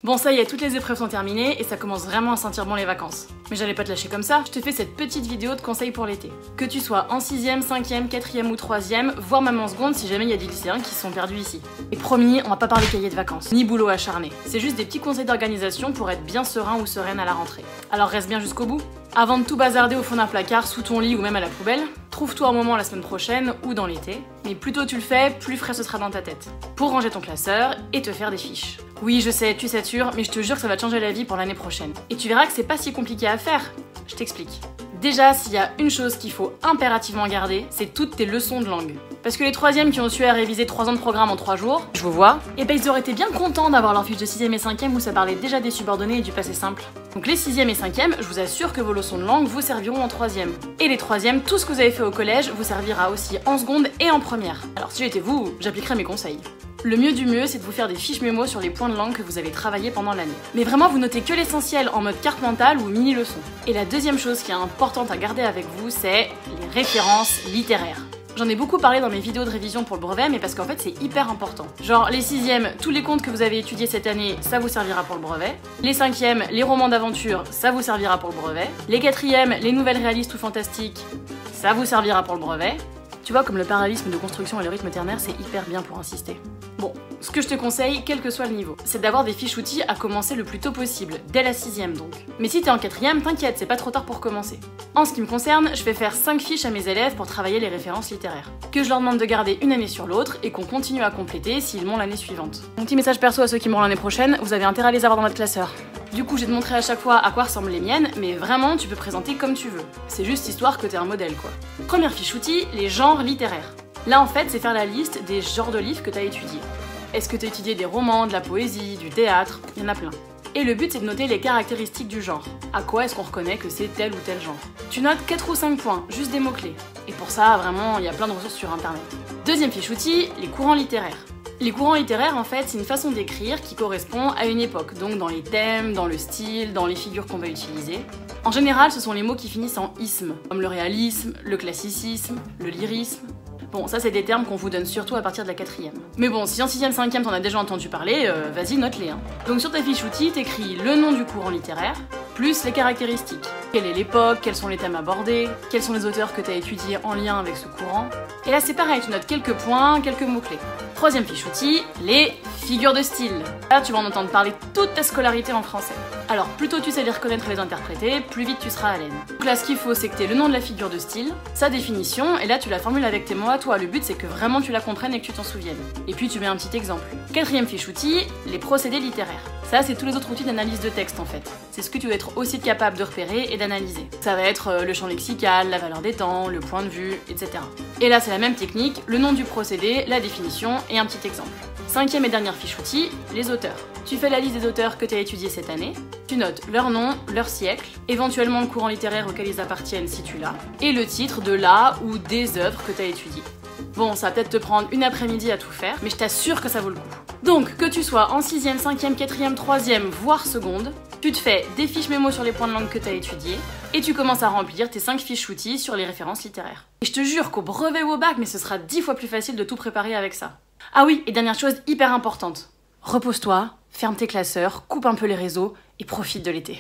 Bon ça y est, toutes les épreuves sont terminées et ça commence vraiment à sentir bon les vacances. Mais j'allais pas te lâcher comme ça, je te fais cette petite vidéo de conseils pour l'été. Que tu sois en 6ème, 5ème, 4ème ou 3ème, voire même en seconde si jamais il y a des lycéens qui se sont perdus ici. Et promis, on va pas parler cahier de vacances, ni boulot acharné. C'est juste des petits conseils d'organisation pour être bien serein ou sereine à la rentrée. Alors reste bien jusqu'au bout. Avant de tout bazarder au fond d'un placard, sous ton lit ou même à la poubelle, trouve-toi un moment la semaine prochaine ou dans l'été. Mais plus tôt tu le fais, plus frais ce sera dans ta tête. Pour ranger ton classeur et te faire des fiches. Oui, je sais, tu satures, mais je te jure que ça va te changer la vie pour l'année prochaine. Et tu verras que c'est pas si compliqué à faire. Je t'explique. Déjà, s'il y a une chose qu'il faut impérativement garder, c'est toutes tes leçons de langue. Parce que les 3ème qui ont su à réviser 3 ans de programme en 3 jours, je vous vois, et ben ils auraient été bien contents d'avoir leur fiche de 6ème et 5ème où ça parlait déjà des subordonnés et du passé simple. Donc les 6ème et 5ème, je vous assure que vos leçons de langue vous serviront en 3ème. Et les 3ème, tout ce que vous avez fait au collège vous servira aussi en seconde et en première. Alors si j'étais vous, j'appliquerais mes conseils. Le mieux du mieux, c'est de vous faire des fiches mémo sur les points de langue que vous avez travaillé pendant l'année. Mais vraiment, vous notez que l'essentiel en mode carte mentale ou mini-leçon. Et la deuxième chose qui est importante à garder avec vous, c'est les références littéraires. J'en ai beaucoup parlé dans mes vidéos de révision pour le brevet, mais parce qu'en fait c'est hyper important. Genre les 6ème, tous les contes que vous avez étudiés cette année, ça vous servira pour le brevet. Les 5ème, les romans d'aventure, ça vous servira pour le brevet. Les 4ème, les nouvelles réalistes ou fantastiques, ça vous servira pour le brevet. Tu vois, comme le parallélisme de construction et le rythme ternaire, c'est hyper bien pour insister. Bon, ce que je te conseille, quel que soit le niveau, c'est d'avoir des fiches outils à commencer le plus tôt possible, dès la 6ème donc. Mais si t'es en 4ème, t'inquiète, c'est pas trop tard pour commencer. En ce qui me concerne, je vais faire 5 fiches à mes élèves pour travailler les références littéraires. Que je leur demande de garder une année sur l'autre et qu'on continue à compléter s'ils m'ont l'année suivante. Mon petit message perso à ceux qui m'ont l'année prochaine, vous avez intérêt à les avoir dans votre classeur. Du coup, je vais te montrer à chaque fois à quoi ressemblent les miennes, mais vraiment, tu peux présenter comme tu veux. C'est juste histoire que t'aies un modèle, quoi. Première fiche outil, les genres littéraires. Là, en fait, c'est faire la liste des genres de livres que t'as étudiés. Est-ce que t'as étudié des romans, de la poésie, du théâtre? Il y en a plein. Et le but, c'est de noter les caractéristiques du genre. À quoi est-ce qu'on reconnaît que c'est tel ou tel genre? Tu notes 4 ou 5 points, juste des mots-clés. Et pour ça, vraiment, il y a plein de ressources sur internet. Deuxième fiche outil, les courants littéraires. Les courants littéraires, en fait, c'est une façon d'écrire qui correspond à une époque, donc dans les thèmes, dans le style, dans les figures qu'on va utiliser. En général, ce sont les mots qui finissent en isme, comme le réalisme, le classicisme, le lyrisme. Bon, ça c'est des termes qu'on vous donne surtout à partir de la 4ème. Mais bon, si en 6ème, 5ème t'en as déjà entendu parler, vas-y, note-les. Hein. Donc sur ta fiche outil, t'écris le nom du courant littéraire, plus les caractéristiques. Quelle est l'époque, quels sont les thèmes abordés, quels sont les auteurs que t'as étudiés en lien avec ce courant. Et là c'est pareil, tu notes quelques points, quelques mots-clés. Troisième fiche outil, les figures de style. Là tu vas en entendre parler toute ta scolarité en français. Alors plus tôt tu sais les reconnaître et les interpréter, plus vite tu seras à l'aise. Donc là ce qu'il faut c'est que tu aies le nom de la figure de style, sa définition, et là tu la formules avec tes mots à toi. Le but c'est que vraiment tu la comprennes et que tu t'en souviennes. Et puis tu mets un petit exemple. Quatrième fiche outil, les procédés littéraires. Ça c'est tous les autres outils d'analyse de texte en fait. C'est ce que tu dois être aussi capable de repérer et d'analyser. Ça va être le champ lexical, la valeur des temps, le point de vue, etc. Et là c'est la même technique, le nom du procédé, la définition et un petit exemple. Cinquième et dernière fiche outil, les auteurs. Tu fais la liste des auteurs que tu as étudiés cette année, tu notes leur nom, leur siècle, éventuellement le courant littéraire auquel ils appartiennent si tu l'as, et le titre de la ou des œuvres que tu as étudiées. Bon, ça va peut-être te prendre une après-midi à tout faire, mais je t'assure que ça vaut le coup. Donc, que tu sois en 6ème, 5ème, 4ème, 3ème, voire seconde, tu te fais des fiches mémo sur les points de langue que tu as étudiés, et tu commences à remplir tes 5 fiches outils sur les références littéraires. Et je te jure qu'au brevet ou au bac, mais ce sera 10 fois plus facile de tout préparer avec ça. Ah oui, et dernière chose hyper importante. Repose-toi, ferme tes classeurs, coupe un peu les réseaux et profite de l'été.